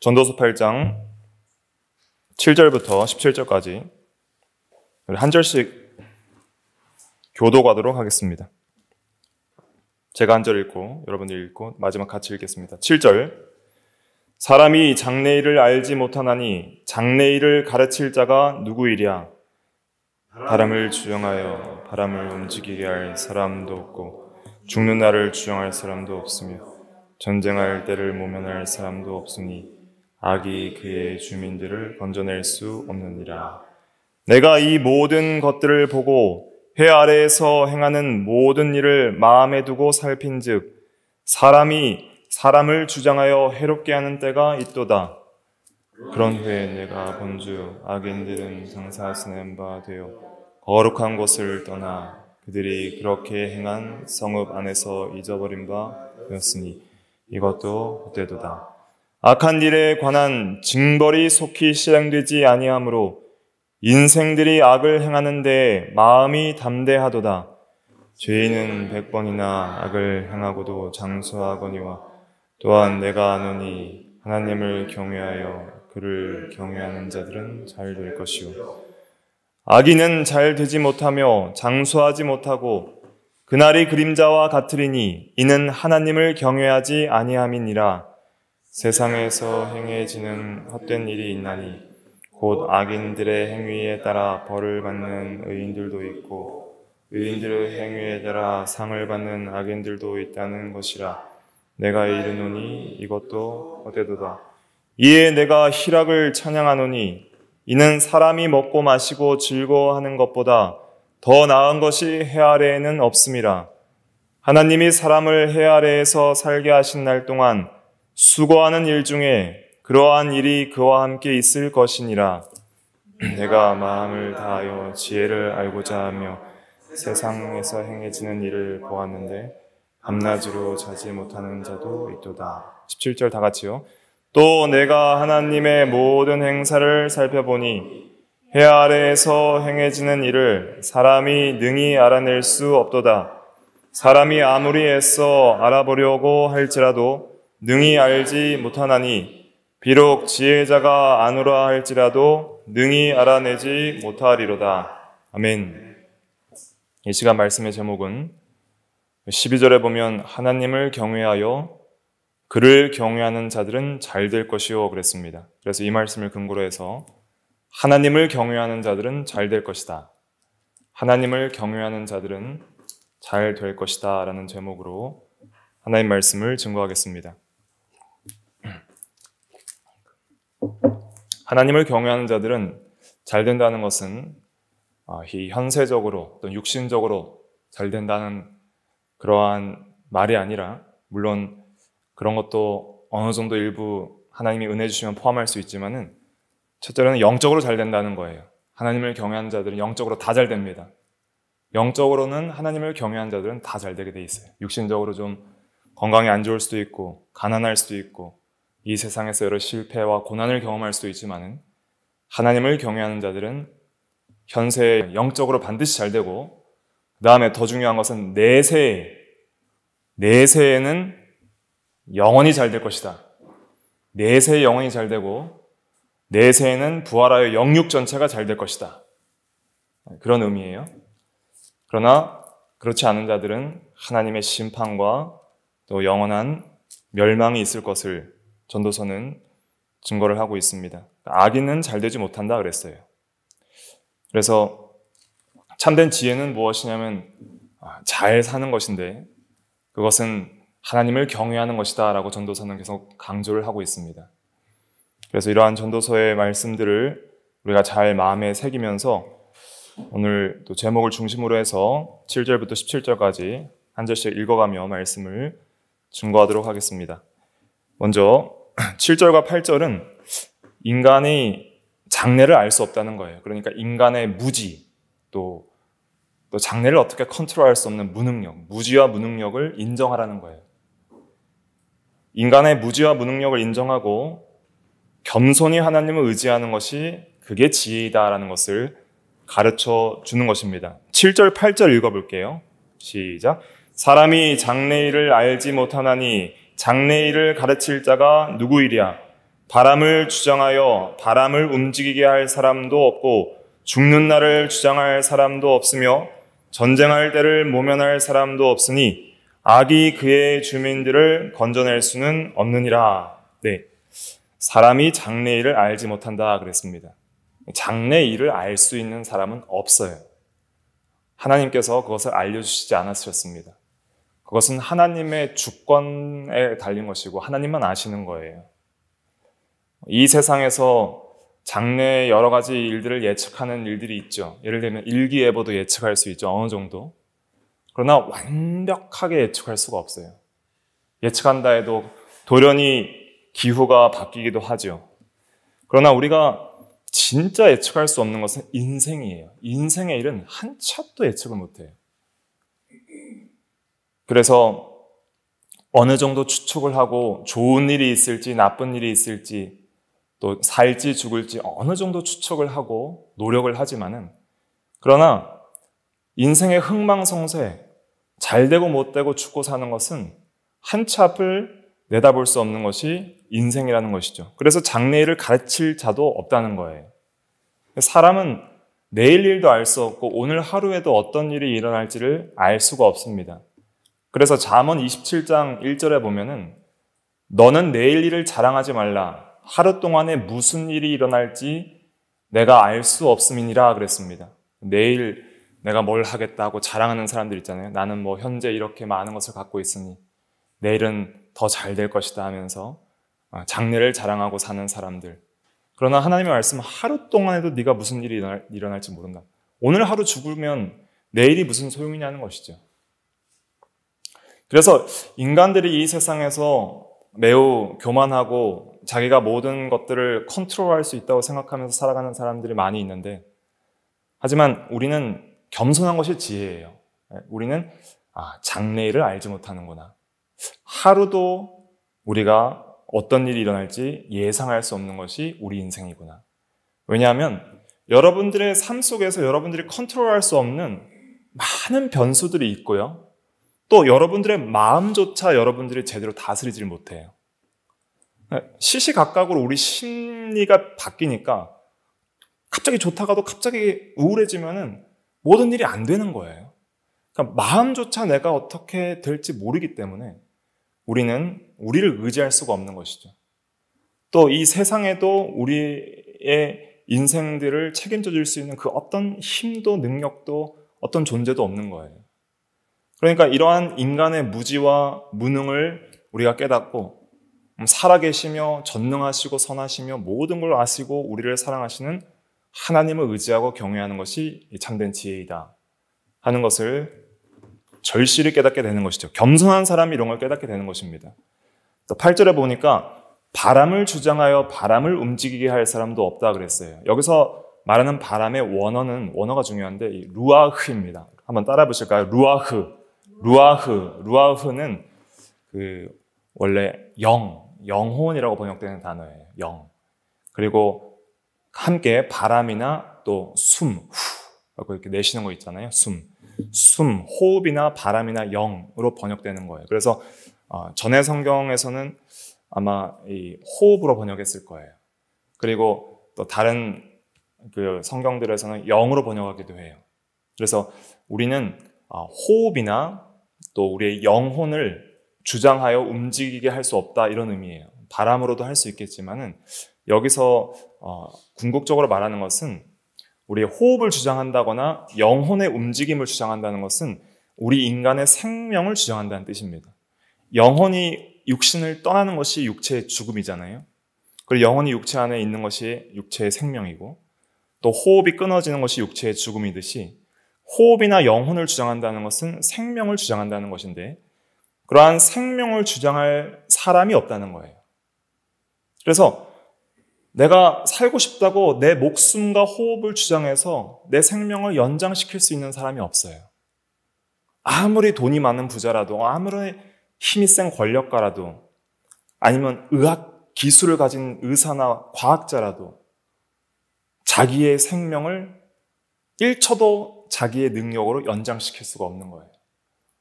전도서 8장 7절부터 17절까지 우리 한 절씩 교도하도록 하겠습니다. 제가 한 절 읽고 여러분들 읽고 마지막 같이 읽겠습니다. 7절. 사람이 장래일을 알지 못하나니 장래일을 가르칠 자가 누구이랴? 바람을 주장하여 바람을 움직이게 할 사람도 없고 죽는 날을 주장할 사람도 없으며 전쟁할 때를 모면할 사람도 없으니 악이 그의 주민들을 건져낼 수 없느니라. 내가 이 모든 것들을 보고 해 아래에서 행하는 모든 일을 마음에 두고 살핀즉 사람이 사람을 주장하여 해롭게 하는 때가 있도다. 그런 후에 내가 본즉 악인들은 장사하시는 바 되어 거룩한 곳을 떠나 그들이 그렇게 행한 성읍 안에서 잊어버린 바 되었으니 이것도 헛되도다. 악한 일에 관한 징벌이 속히 실행되지 아니하므로 인생들이 악을 행하는 데 마음이 담대하도다. 죄인은 100번이나 악을 행하고도 장수하거니와 또한 내가 아노니 하나님을 경외하여 그를 경외하는 자들은 잘 될 것이요 악인은 잘 되지 못하며 장수하지 못하고 그날이 그림자와 같으리니 이는 하나님을 경외하지 아니함이니라. 세상에서 행해지는 헛된 일이 있나니 곧 악인들의 행위에 따라 벌을 받는 의인들도 있고 의인들의 행위에 따라 상을 받는 악인들도 있다는 것이라. 내가 이르노니 이것도 헛되도다. 이에 내가 희락을 찬양하노니 이는 사람이 먹고 마시고 즐거워하는 것보다 더 나은 것이 해 아래에는 없음이라. 하나님이 사람을 해 아래에서 살게 하신 날 동안 수고하는 일 중에 그러한 일이 그와 함께 있을 것이니라. 내가 마음을 다하여 지혜를 알고자 하며 세상에서 행해지는 일을 보았는데 밤낮으로 자지 못하는 자도 있도다. 17절 다 같이요. 또 내가 하나님의 모든 행사를 살펴보니 해 아래에서 행해지는 일을 사람이 능히 알아낼 수 없도다. 사람이 아무리 애써 알아보려고 할지라도 능히 알지 못하나니 비록 지혜자가 아노라 할지라도 능히 알아내지 못하리로다. 아멘. 이 시간 말씀의 제목은 12절에 보면 하나님을 경외하여 그를 경외하는 자들은 잘 될 것이요 그랬습니다. 그래서 이 말씀을 근거로 해서 하나님을 경외하는 자들은 잘 될 것이다. 하나님을 경외하는 자들은 잘 될 것이다 라는 제목으로 하나님 말씀을 증거하겠습니다. 하나님을 경외하는 자들은 잘 된다는 것은 이 현세적으로 또 육신적으로 잘 된다는 그러한 말이 아니라, 물론 그런 것도 어느 정도 일부 하나님이 은혜 주시면 포함할 수 있지만은 첫째로는 영적으로 잘 된다는 거예요. 하나님을 경외하는 자들은 영적으로 다 잘 됩니다. 영적으로는 하나님을 경외하는 자들은 다 잘 되게 돼 있어요. 육신적으로 좀 건강이 안 좋을 수도 있고 가난할 수도 있고 이 세상에서 여러 실패와 고난을 경험할 수도 있지만은 하나님을 경외하는 자들은 현세에 영적으로 반드시 잘 되고, 그 다음에 더 중요한 것은 내세에는 영원히 잘 될 것이다. 내세에 영원히 잘 되고 내세에는 부활하여 영육 전체가 잘 될 것이다. 그런 의미예요. 그러나 그렇지 않은 자들은 하나님의 심판과 또 영원한 멸망이 있을 것을 전도서는 증거를 하고 있습니다. 악인은 잘 되지 못한다 그랬어요. 그래서 참된 지혜는 무엇이냐면 잘 사는 것인데 그것은 하나님을 경외하는 것이다 라고 전도서는 계속 강조를 하고 있습니다. 그래서 이러한 전도서의 말씀들을 우리가 잘 마음에 새기면서 오늘 또 제목을 중심으로 해서 7절부터 17절까지 한 절씩 읽어가며 말씀을 증거하도록 하겠습니다. 먼저 7절과 8절은 인간이 장래를 알 수 없다는 거예요. 그러니까 인간의 무지, 또 장래를 어떻게 컨트롤할 수 없는 무능력, 무지와 무능력을 인정하라는 거예요. 인간의 무지와 무능력을 인정하고 겸손히 하나님을 의지하는 것이 그게 지혜이다라는 것을 가르쳐 주는 것입니다. 7절, 8절 읽어볼게요. 시작. 사람이 장래일을 알지 못하나니 장래일을 가르칠 자가 누구이랴? 바람을 주장하여 바람을 움직이게 할 사람도 없고 죽는 날을 주장할 사람도 없으며 전쟁할 때를 모면할 사람도 없으니 악이 그의 주민들을 건져낼 수는 없느니라. 네, 사람이 장래일을 알지 못한다 그랬습니다. 장래일을 알 수 있는 사람은 없어요. 하나님께서 그것을 알려주시지 않으셨습니다. 그것은 하나님의 주권에 달린 것이고 하나님만 아시는 거예요. 이 세상에서 장래의 여러 가지 일들을 예측하는 일들이 있죠. 예를 들면 일기예보도 예측할 수 있죠. 어느 정도. 그러나 완벽하게 예측할 수가 없어요. 예측한다 해도 돌연히 기후가 바뀌기도 하죠. 그러나 우리가 진짜 예측할 수 없는 것은 인생이에요. 인생의 일은 한 척도 예측을 못해요. 그래서 어느 정도 추측을 하고 좋은 일이 있을지 나쁜 일이 있을지 또 살지 죽을지 어느 정도 추측을 하고 노력을 하지만은 그러나 인생의 흥망성쇠 잘 되고 못 되고 죽고 사는 것은 한 치 앞을 내다볼 수 없는 것이 인생이라는 것이죠. 그래서 장래일을 가르칠 자도 없다는 거예요. 사람은 내일 일도 알 수 없고 오늘 하루에도 어떤 일이 일어날지를 알 수가 없습니다. 그래서 잠언 27장 1절에 보면은 너는 내일 일을 자랑하지 말라. 하루 동안에 무슨 일이 일어날지 내가 알 수 없음이니라 그랬습니다. 내일 내가 뭘 하겠다고 자랑하는 사람들 있잖아요. 나는 뭐 현재 이렇게 많은 것을 갖고 있으니 내일은 더 잘 될 것이다 하면서 장래를 자랑하고 사는 사람들. 그러나 하나님의 말씀은 하루 동안에도 네가 무슨 일이 일어날지 모른다. 오늘 하루 죽으면 내일이 무슨 소용이냐는 것이죠. 그래서 인간들이 이 세상에서 매우 교만하고 자기가 모든 것들을 컨트롤할 수 있다고 생각하면서 살아가는 사람들이 많이 있는데 하지만 우리는 겸손한 것이 지혜예요. 우리는 장래일을 알지 못하는구나. 하루도 우리가 어떤 일이 일어날지 예상할 수 없는 것이 우리 인생이구나. 왜냐하면 여러분들의 삶 속에서 여러분들이 컨트롤할 수 없는 많은 변수들이 있고요. 또 여러분들의 마음조차 여러분들이 제대로 다스리질 못해요. 시시각각으로 우리 심리가 바뀌니까 갑자기 좋다가도 갑자기 우울해지면은 모든 일이 안 되는 거예요. 그러니까 마음조차 내가 어떻게 될지 모르기 때문에 우리는 우리를 의지할 수가 없는 것이죠. 또 이 세상에도 우리의 인생들을 책임져 줄 수 있는 그 어떤 힘도 능력도 어떤 존재도 없는 거예요. 그러니까 이러한 인간의 무지와 무능을 우리가 깨닫고 살아계시며 전능하시고 선하시며 모든 걸 아시고 우리를 사랑하시는 하나님을 의지하고 경외하는 것이 참된 지혜이다 하는 것을 절실히 깨닫게 되는 것이죠. 겸손한 사람이 이런 걸 깨닫게 되는 것입니다. 또 8절에 보니까 바람을 주장하여 바람을 움직이게 할 사람도 없다 그랬어요. 여기서 말하는 바람의 원어가 중요한데 루아흐입니다. 한번 따라 보실까요? 루아흐는 원래 영혼이라고 번역되는 단어예요. 영. 그리고 함께 바람이나 또 숨, 후 이렇게 내쉬는 거 있잖아요. 숨, 호흡이나 바람이나 영으로 번역되는 거예요. 그래서 전해 성경에서는 아마 이 호흡으로 번역했을 거예요. 그리고 또 다른 그 성경들에서는 영으로 번역하기도 해요. 그래서 우리는 호흡이나 또 우리의 영혼을 주장하여 움직이게 할 수 없다 이런 의미예요. 바람으로도 할 수 있겠지만은 여기서 궁극적으로 말하는 것은 우리의 호흡을 주장한다거나 영혼의 움직임을 주장한다는 것은 우리 인간의 생명을 주장한다는 뜻입니다. 영혼이 육신을 떠나는 것이 육체의 죽음이잖아요. 그리고 영혼이 육체 안에 있는 것이 육체의 생명이고 또 호흡이 끊어지는 것이 육체의 죽음이듯이 호흡이나 영혼을 주장한다는 것은 생명을 주장한다는 것인데 그러한 생명을 주장할 사람이 없다는 거예요. 그래서 내가 살고 싶다고 내 목숨과 호흡을 주장해서 내 생명을 연장시킬 수 있는 사람이 없어요. 아무리 돈이 많은 부자라도 아무리 힘이 센 권력가라도 아니면 의학 기술을 가진 의사나 과학자라도 자기의 생명을 1초도 자기의 능력으로 연장시킬 수가 없는 거예요.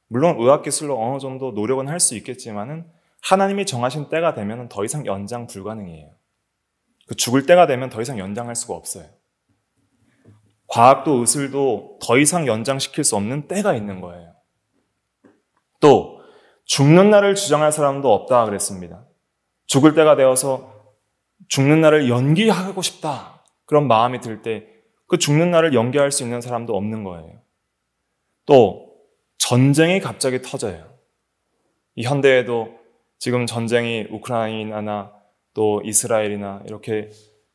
물론 의학기술로 어느 정도 노력은 할 수 있겠지만은 하나님이 정하신 때가 되면 더 이상 연장 불가능이에요. 그 죽을 때가 되면 더 이상 연장할 수가 없어요. 과학도 의술도 더 이상 연장시킬 수 없는 때가 있는 거예요. 또 죽는 날을 주장할 사람도 없다 그랬습니다. 죽을 때가 되어서 죽는 날을 연기하고 싶다 그런 마음이 들 때 그 죽는 날을 연기할 수 있는 사람도 없는 거예요. 또 전쟁이 갑자기 터져요. 이 현대에도 지금 전쟁이 우크라이나나 또 이스라엘이나 이렇게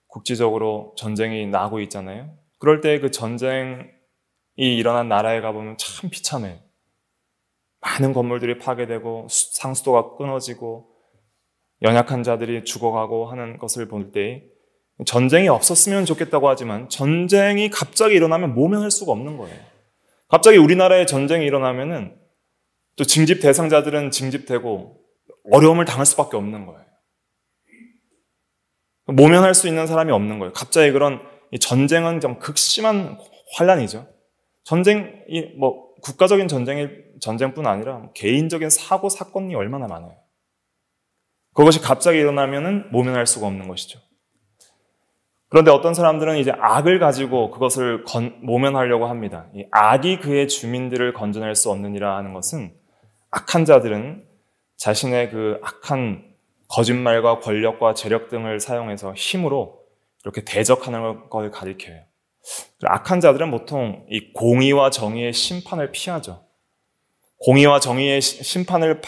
국지적으로 전쟁이 나고 있잖아요. 그럴 때 그 전쟁이 일어난 나라에 가보면 참 비참해요. 많은 건물들이 파괴되고 상수도가 끊어지고 연약한 자들이 죽어가고 하는 것을 볼 때 전쟁이 없었으면 좋겠다고 하지만 전쟁이 갑자기 일어나면 모면할 수가 없는 거예요. 갑자기 우리나라에 전쟁이 일어나면은 또 징집 대상자들은 징집되고 어려움을 당할 수밖에 없는 거예요. 모면할 수 있는 사람이 없는 거예요. 갑자기 그런 전쟁은 좀 극심한 환란이죠. 전쟁이 뭐 국가적인 전쟁뿐 아니라 개인적인 사고 사건이 얼마나 많아요. 그것이 갑자기 일어나면은 모면할 수가 없는 것이죠. 그런데 어떤 사람들은 이제 악을 가지고 그것을 모면하려고 합니다. 이 악이 그의 주민들을 건져낼 수 없느니라 하는 것은 악한 자들은 자신의 그 악한 거짓말과 권력과 재력 등을 사용해서 힘으로 이렇게 대적하는 걸 가리켜요. 악한 자들은 보통 이 공의와 정의의 심판을 피하죠. 공의와 정의의 심판을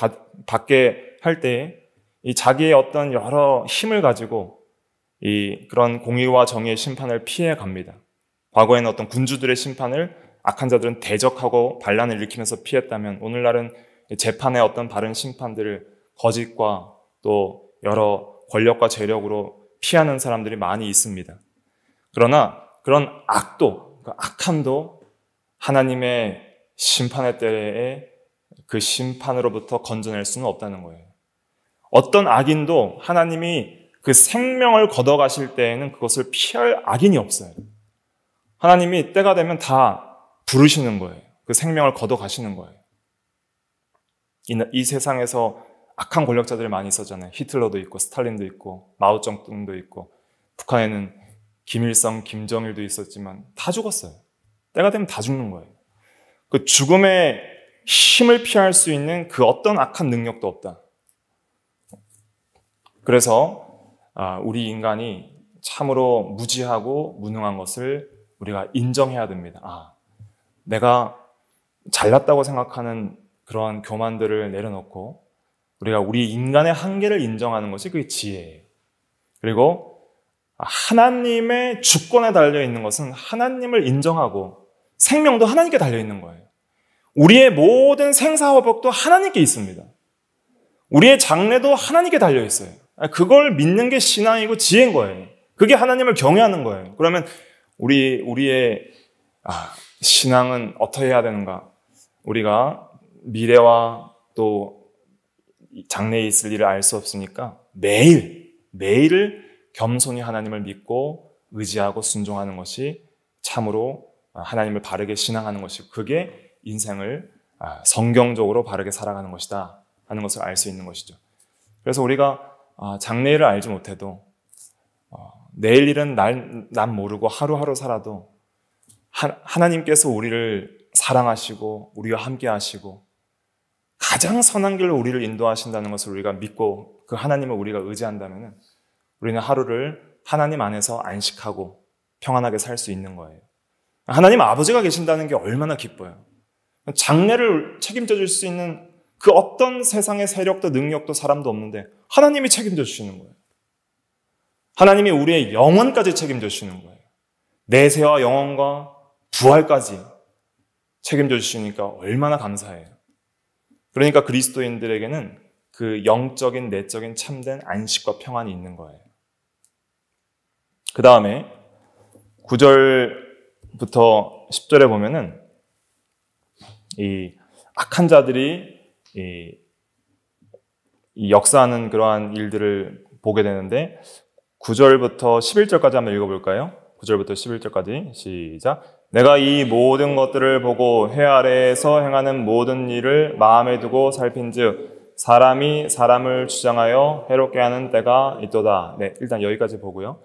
받게 할 때 이 자기의 어떤 여러 힘을 가지고 그런 공의와 정의의 심판을 피해 갑니다. 과거에는 어떤 군주들의 심판을 악한 자들은 대적하고 반란을 일으키면서 피했다면 오늘날은 재판의 어떤 바른 심판들을 거짓과 또 여러 권력과 재력으로 피하는 사람들이 많이 있습니다. 그러나 그런 악도, 그 악함도 하나님의 심판의 때에 그 심판으로부터 건져낼 수는 없다는 거예요. 어떤 악인도 하나님이 그 생명을 걷어가실 때에는 그것을 피할 악인이 없어요. 하나님이 때가 되면 다 부르시는 거예요. 그 생명을 걷어가시는 거예요. 이 세상에서 악한 권력자들이 많이 있었잖아요. 히틀러도 있고 스탈린도 있고 마오쩌둥도 있고 북한에는 김일성, 김정일도 있었지만 다 죽었어요. 때가 되면 다 죽는 거예요. 그 죽음의 힘을 피할 수 있는 그 어떤 악한 능력도 없다. 그래서 우리 인간이 참으로 무지하고 무능한 것을 우리가 인정해야 됩니다. 내가 잘났다고 생각하는 그러한 교만들을 내려놓고 우리가 우리 인간의 한계를 인정하는 것이 그게 지혜예요. 그리고 하나님의 주권에 달려있는 것은 하나님을 인정하고 생명도 하나님께 달려있는 거예요. 우리의 모든 생사화복도 하나님께 있습니다. 우리의 장래도 하나님께 달려있어요. 그걸 믿는 게 신앙이고 지혜인 거예요. 그게 하나님을 경외하는 거예요. 그러면 우리의 신앙은 어떻게 해야 되는가? 우리가 미래와 또 장래에 있을 일을 알 수 없으니까 매일을 겸손히 하나님을 믿고 의지하고 순종하는 것이 참으로 하나님을 바르게 신앙하는 것이고 그게 인생을 성경적으로 바르게 살아가는 것이다 하는 것을 알 수 있는 것이죠. 그래서 우리가 장래일을 알지 못해도 내일 일은 난 모르고 하루하루 살아도 하나님께서 우리를 사랑하시고 우리와 함께 하시고 가장 선한 길로 우리를 인도하신다는 것을 우리가 믿고 그 하나님을 우리가 의지한다면 우리는 하루를 하나님 안에서 안식하고 평안하게 살 수 있는 거예요. 하나님 아버지가 계신다는 게 얼마나 기뻐요. 장래를 책임져 줄 수 있는 그 어떤 세상의 세력도 능력도 사람도 없는데 하나님이 책임져 주시는 거예요. 하나님이 우리의 영혼까지 책임져 주시는 거예요. 내세와 영혼과 부활까지 책임져 주시니까 얼마나 감사해요. 그러니까 그리스도인들에게는 그 영적인 내적인 참된 안식과 평안이 있는 거예요. 그 다음에 9절부터 10절에 보면은 이 악한 자들이 이 역사하는 그러한 일들을 보게 되는데 9절부터 11절까지 한번 읽어볼까요? 9절부터 11절까지 시작. 내가 이 모든 것들을 보고 해 아래에서 행하는 모든 일을 마음에 두고 살핀즉 사람이 사람을 주장하여 해롭게 하는 때가 있도다. 네, 일단 여기까지 보고요.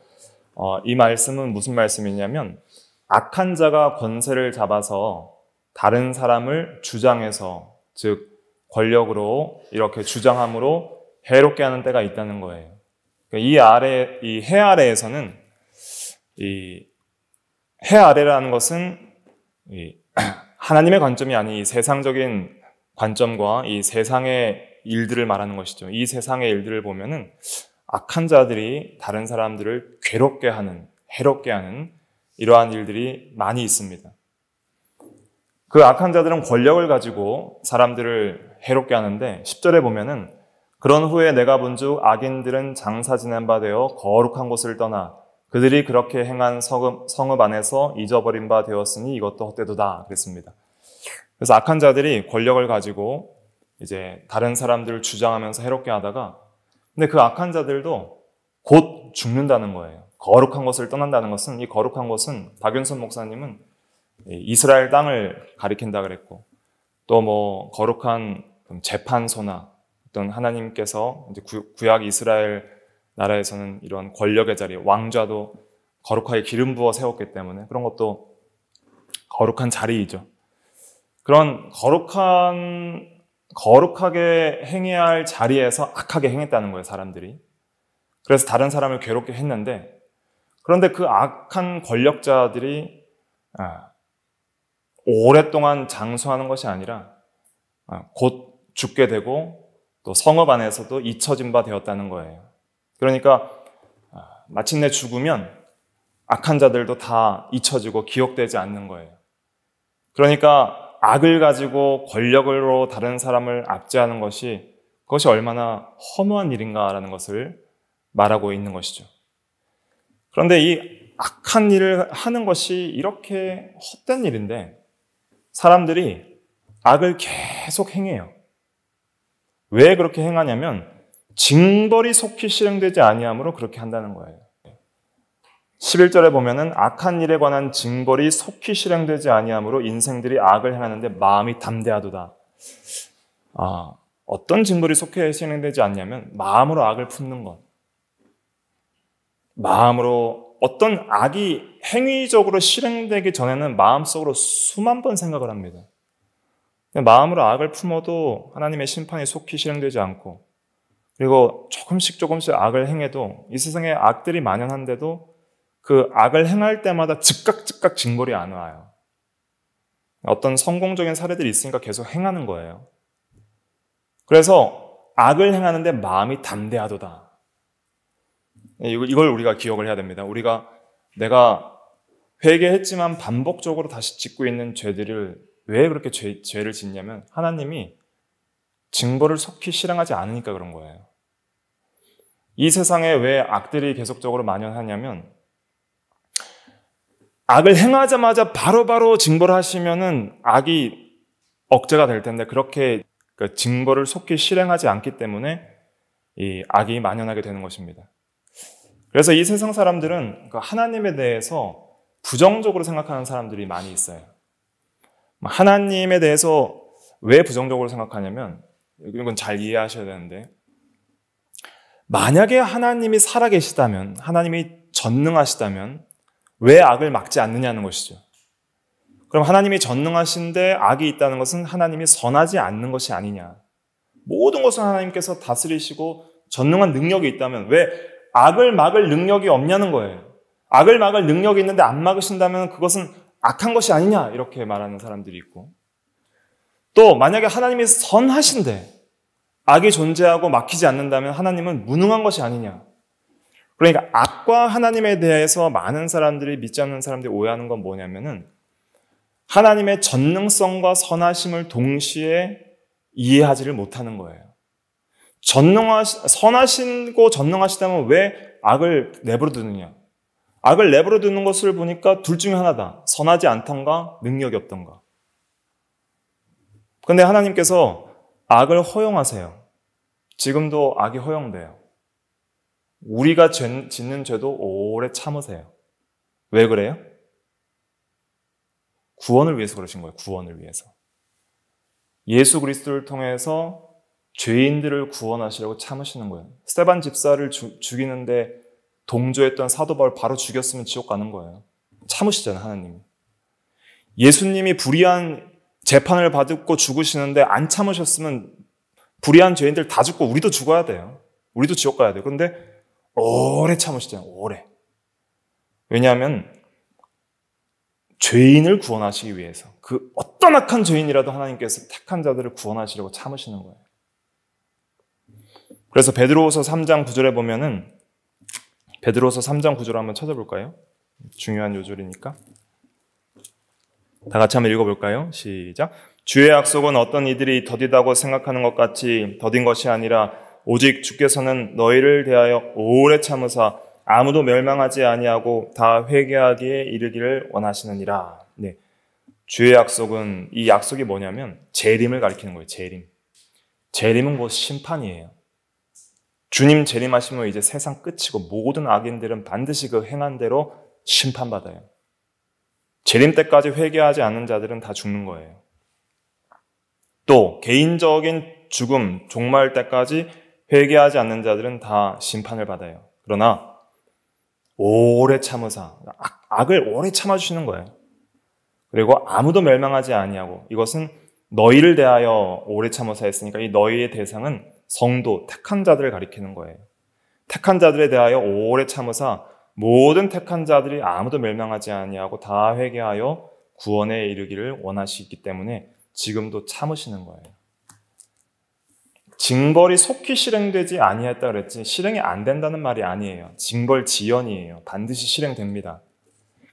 이 말씀은 무슨 말씀이냐면 악한 자가 권세를 잡아서 다른 사람을 주장해서, 즉 권력으로 이렇게 주장함으로 해롭게 하는 때가 있다는 거예요. 이 해 아래에서는, 이 해 아래라는 것은 하나님의 관점이 아닌 이 세상적인 관점과 이 세상의 일들을 말하는 것이죠. 이 세상의 일들을 보면은 악한 자들이 다른 사람들을 괴롭게 하는, 해롭게 하는 이러한 일들이 많이 있습니다. 그 악한 자들은 권력을 가지고 사람들을 해롭게 하는데 10절에 보면은 그런 후에 내가 본즉 악인들은 장사 지낸 바 되어 거룩한 곳을 떠나 그들이 그렇게 행한 성읍 안에서 잊어버린 바 되었으니 이것도 헛되도다 그랬습니다. 그래서 악한 자들이 권력을 가지고 이제 다른 사람들을 주장하면서 해롭게 하다가, 근데 그 악한 자들도 곧 죽는다는 거예요. 거룩한 곳을 떠난다는 것은, 이 거룩한 곳은 박윤선 목사님은 이스라엘 땅을 가리킨다 그랬고, 또 뭐 거룩한 재판소나 어떤 하나님께서 이제 구약 이스라엘 나라에서는 이런 권력의 자리, 왕좌도 거룩하게 기름 부어 세웠기 때문에 그런 것도 거룩한 자리이죠. 그런 거룩하게 행해야 할 자리에서 악하게 행했다는 거예요, 사람들이. 그래서 다른 사람을 괴롭게 했는데, 그런데 그 악한 권력자들이 오랫동안 장수하는 것이 아니라 곧 죽게 되고 또 성읍 안에서도 잊혀진 바 되었다는 거예요. 그러니까 마침내 죽으면 악한 자들도 다 잊혀지고 기억되지 않는 거예요. 그러니까 악을 가지고 권력으로 다른 사람을 압제하는 것이, 그것이 얼마나 허무한 일인가라는 것을 말하고 있는 것이죠. 그런데 이 악한 일을 하는 것이 이렇게 헛된 일인데 사람들이 악을 계속 행해요. 왜 그렇게 행하냐면 징벌이 속히 실행되지 아니함으로 그렇게 한다는 거예요. 11절에 보면은 악한 일에 관한 징벌이 속히 실행되지 아니함으로 인생들이 악을 행하는데 마음이 담대하도다. 어떤 징벌이 속히 실행되지 않냐면 마음으로 악을 품는 것. 마음으로 어떤 악이 행위적으로 실행되기 전에는 마음속으로 수만 번 생각을 합니다. 마음으로 악을 품어도 하나님의 심판이 속히 실행되지 않고, 그리고 조금씩 악을 행해도 이 세상에 악들이 만연한데도 그 악을 행할 때마다 즉각 징벌이 안 와요. 어떤 성공적인 사례들이 있으니까 계속 행하는 거예요. 그래서 악을 행하는데 마음이 담대하도다. 이걸 우리가 기억을 해야 됩니다. 내가 회개했지만 반복적으로 다시 짓고 있는 죄들을 왜 그렇게 죄를 짓냐면 하나님이 징벌을 속히 실행하지 않으니까 그런 거예요. 이 세상에 왜 악들이 계속적으로 만연하냐면 악을 행하자마자 바로바로 징벌을 하시면은 악이 억제가 될 텐데 그렇게 징벌을 속히 실행하지 않기 때문에 이 악이 만연하게 되는 것입니다. 그래서 이 세상 사람들은 하나님에 대해서 부정적으로 생각하는 사람들이 많이 있어요. 하나님에 대해서 왜 부정적으로 생각하냐면, 이건 잘 이해하셔야 되는데, 만약에 하나님이 살아계시다면, 하나님이 전능하시다면 왜 악을 막지 않느냐는 것이죠. 그럼 하나님이 전능하신데 악이 있다는 것은 하나님이 선하지 않는 것이 아니냐. 모든 것을 하나님께서 다스리시고 전능한 능력이 있다면 왜 악을 막을 능력이 없냐는 거예요. 악을 막을 능력이 있는데 안 막으신다면 그것은 악한 것이 아니냐, 이렇게 말하는 사람들이 있고, 또 만약에 하나님이 선하신데 악이 존재하고 막히지 않는다면 하나님은 무능한 것이 아니냐. 그러니까 악과 하나님에 대해서 많은 사람들이, 믿지 않는 사람들이 오해하는 건 뭐냐면은 하나님의 전능성과 선하심을 동시에 이해하지를 못하는 거예요. 선하시고 전능하시다면 왜 악을 내버려 두느냐. 악을 내버려 두는 것을 보니까 둘 중에 하나다. 선하지 않던가 능력이 없던가. 그런데 하나님께서 악을 허용하세요. 지금도 악이 허용돼요. 우리가 짓는 죄도 오래 참으세요. 왜 그래요? 구원을 위해서 그러신 거예요. 구원을 위해서. 예수 그리스도를 통해서 죄인들을 구원하시려고 참으시는 거예요. 스데반 집사를 죽이는데 동조했던 사도 바울 바로 죽였으면 지옥 가는 거예요. 참으시잖아요, 하나님이. 예수님이 불의한 재판을 받고 죽으시는데 안 참으셨으면 불의한 죄인들 다 죽고 우리도 죽어야 돼요. 우리도 지옥 가야 돼요. 그런데 오래 참으시잖아요. 오래. 왜냐하면 죄인을 구원하시기 위해서 그 어떤 악한 죄인이라도 하나님께서 택한 자들을 구원하시려고 참으시는 거예요. 그래서 베드로후서 3장 9절에 보면은 베드로후서 3장 9절 한번 찾아볼까요? 중요한 요절이니까. 다 같이 한번 읽어볼까요? 시작. 주의 약속은 어떤 이들이 더디다고 생각하는 것 같이 더딘 것이 아니라 오직 주께서는 너희를 대하여 오래 참으사 아무도 멸망하지 아니하고 다 회개하기에 이르기를 원하시느니라. 네. 주의 약속은, 이 약속이 뭐냐면 재림을 가리키는 거예요. 재림. 재림은 곧 심판이에요. 주님 재림하시면 이제 세상 끝이고 모든 악인들은 반드시 그 행한 대로 심판받아요. 재림 때까지 회개하지 않는 자들은 다 죽는 거예요. 또 개인적인 죽음, 종말 때까지 회개하지 않는 자들은 다 심판을 받아요. 그러나 오래 참으사, 악을 오래 참아주시는 거예요. 그리고 아무도 멸망하지 아니하고, 이것은 너희를 대하여 오래 참으사 했으니까 이 너희의 대상은 성도, 택한 자들을 가리키는 거예요. 택한 자들에 대하여 오래 참으사 모든 택한 자들이 아무도 멸망하지 아니하고 다 회개하여 구원에 이르기를 원하시기 때문에 지금도 참으시는 거예요. 징벌이 속히 실행되지 아니했다 그랬지 실행이 안 된다는 말이 아니에요. 징벌 지연이에요. 반드시 실행됩니다.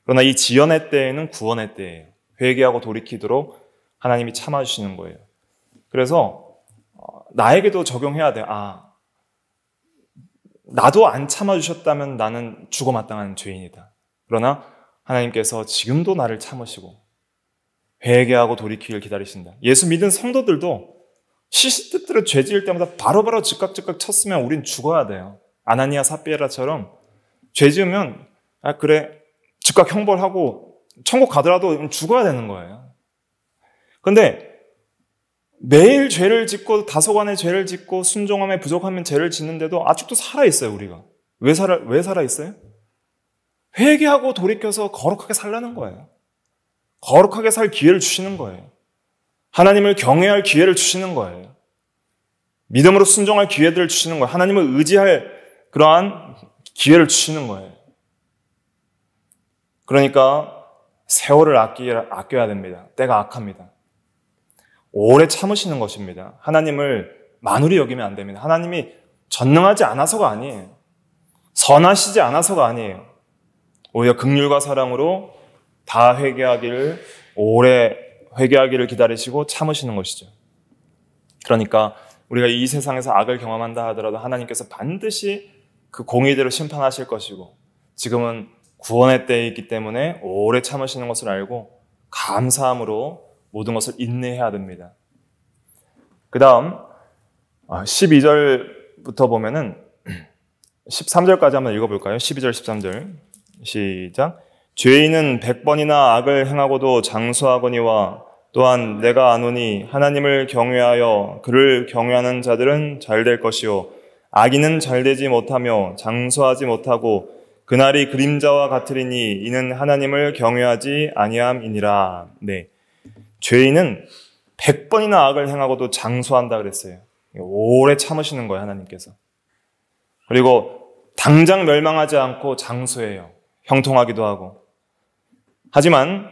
그러나 이 지연의 때에는 구원의 때예요. 회개하고 돌이키도록 하나님이 참아주시는 거예요. 그래서 나에게도 적용해야 돼요. 나도 안 참아주셨다면 나는 죽어마땅한 죄인이다. 그러나 하나님께서 지금도 나를 참으시고 회개하고 돌이키길 기다리신다. 예수 믿은 성도들도 시시때때로 죄 지을 때마다 바로바로 즉각 쳤으면 우린 죽어야 돼요. 아나니아 삽비에라처럼 죄 지으면 그래 즉각 형벌하고 천국 가더라도 죽어야 되는 거예요. 그런데 매일 죄를 짓고 다소간의 죄를 짓고 순종함에 부족하면 죄를 짓는데도 아직도 살아있어요. 우리가. 왜 살아있어요? 회개하고 돌이켜서 거룩하게 살라는 거예요. 거룩하게 살 기회를 주시는 거예요. 하나님을 경외할 기회를 주시는 거예요. 믿음으로 순종할 기회들을 주시는 거예요. 하나님을 의지할 그러한 기회를 주시는 거예요. 그러니까 세월을 아껴야 됩니다. 때가 악합니다. 오래 참으시는 것입니다. 하나님을 만우리 여기면 안 됩니다. 하나님이 전능하지 않아서가 아니에요. 선하시지 않아서가 아니에요. 오히려 긍휼과 사랑으로 다 오래 회개하기를 기다리시고 참으시는 것이죠. 그러니까 우리가 이 세상에서 악을 경험한다 하더라도 하나님께서 반드시 그 공의대로 심판하실 것이고 지금은 구원의 때에 있기 때문에 오래 참으시는 것을 알고 감사함으로 모든 것을 인내해야 됩니다. 그 다음 12절부터 보면은 13절까지 한번 읽어볼까요? 12절 13절 시작. 죄인은 100번이나 악을 행하고도 장수하거니와 또한 내가 아노니 하나님을 경외하여 그를 경외하는 자들은 잘될 것이요 악인은 잘되지 못하며 장수하지 못하고 그날이 그림자와 같으리니 이는 하나님을 경외하지 아니함이니라. 네, 죄인은 100번이나 악을 행하고도 장수한다 그랬어요. 오래 참으시는 거예요, 하나님께서. 그리고 당장 멸망하지 않고 장수해요. 형통하기도 하고. 하지만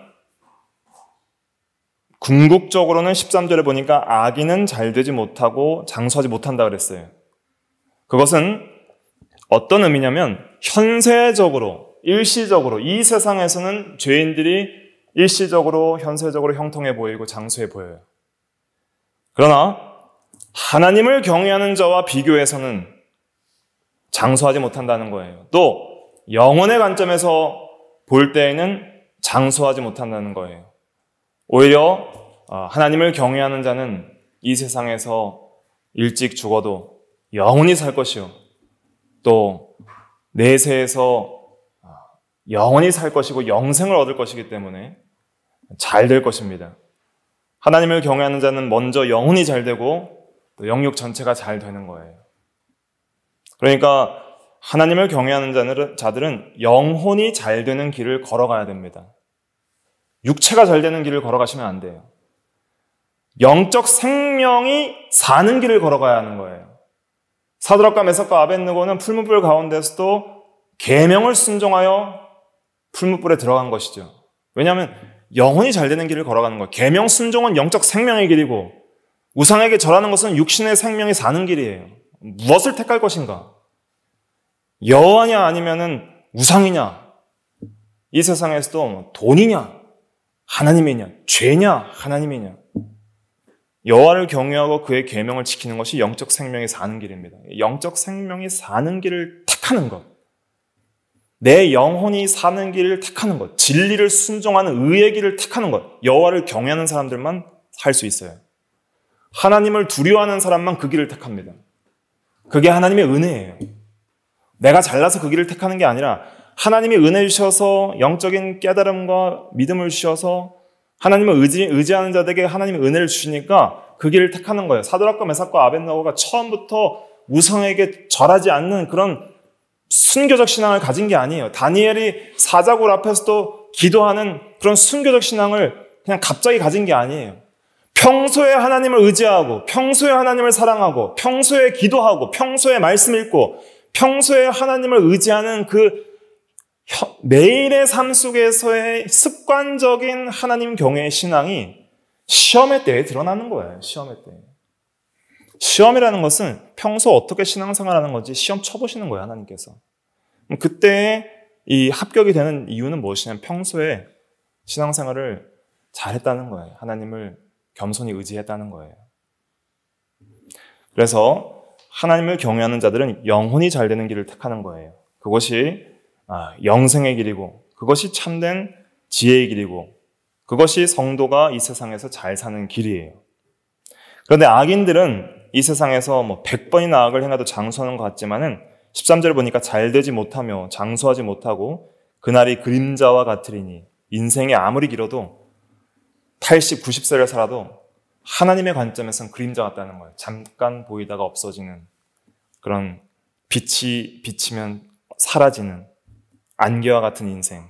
궁극적으로는 13절에 보니까 악인은 잘되지 못하고 장수하지 못한다 그랬어요. 그것은 어떤 의미냐면 현세적으로, 일시적으로 이 세상에서는 죄인들이 일시적으로, 현세적으로 형통해 보이고 장수해 보여요. 그러나 하나님을 경외하는 자와 비교해서는 장수하지 못한다는 거예요. 또 영혼의 관점에서 볼 때에는 장수하지 못한다는 거예요. 오히려 하나님을 경외하는 자는 이 세상에서 일찍 죽어도 영원히 살 것이요. 또 내세에서 영원히 살 것이고 영생을 얻을 것이기 때문에 잘 될 것입니다. 하나님을 경외하는 자는 먼저 영혼이 잘 되고 또 영육 전체가 잘 되는 거예요. 그러니까 하나님을 경외하는 자들은 영혼이 잘 되는 길을 걸어가야 됩니다. 육체가 잘 되는 길을 걸어가시면 안 돼요. 영적 생명이 사는 길을 걸어가야 하는 거예요. 사드락과 메삭과 아벳느고는 풀무불 가운데서도 계명을 순종하여 풀무불에 들어간 것이죠. 왜냐하면 영혼이 잘 되는 길을 걸어가는 거예요. 계명 순종은 영적 생명의 길이고 우상에게 절하는 것은 육신의 생명이 사는 길이에요. 무엇을 택할 것인가? 여호와냐 아니면은 우상이냐? 이 세상에서도 돈이냐? 하나님이냐? 죄냐? 하나님이냐? 여호와를 경외하고 그의 계명을 지키는 것이 영적 생명이 사는 길입니다. 영적 생명이 사는 길을 택하는 것. 내 영혼이 사는 길을 택하는 것. 진리를 순종하는 의의 길을 택하는 것. 여호와를 경외하는 사람들만 할 수 있어요. 하나님을 두려워하는 사람만 그 길을 택합니다. 그게 하나님의 은혜예요. 내가 잘나서 그 길을 택하는 게 아니라 하나님이 은혜 주셔서 영적인 깨달음과 믿음을 주셔서 하나님을 의지하는 자들에게 하나님의 은혜를 주시니까 그 길을 택하는 거예요. 사드락과 메삭과 아벳느고가 처음부터 우상에게 절하지 않는 그런 순교적 신앙을 가진 게 아니에요. 다니엘이 사자굴 앞에서도 기도하는 그런 순교적 신앙을 그냥 갑자기 가진 게 아니에요. 평소에 하나님을 의지하고 평소에 하나님을 사랑하고 평소에 기도하고 평소에 말씀 읽고 평소에 하나님을 의지하는 그 매일의 삶 속에서의 습관적인 하나님 경외의 신앙이 시험의 때에 드러나는 거예요. 시험의 때. 시험이라는 것은 평소 어떻게 신앙생활하는 건지 시험 쳐보시는 거예요. 하나님께서. 그때 이 합격이 되는 이유는 무엇이냐면 평소에 신앙생활을 잘했다는 거예요. 하나님을 겸손히 의지했다는 거예요. 그래서 하나님을 경외하는 자들은 영혼이 잘 되는 길을 택하는 거예요. 그것이 영생의 길이고 그것이 참된 지혜의 길이고 그것이 성도가 이 세상에서 잘 사는 길이에요. 그런데 악인들은 이 세상에서 100번이나 악을 행해도 장수하는 것 같지만은 13절 보니까 잘 되지 못하며 장수하지 못하고 그날이 그림자와 같으리니 인생이 아무리 길어도 80, 90세를 살아도 하나님의 관점에서는 그림자 같다는 거예요. 잠깐 보이다가 없어지는 그런 빛이 비치면 사라지는 안개와 같은 인생.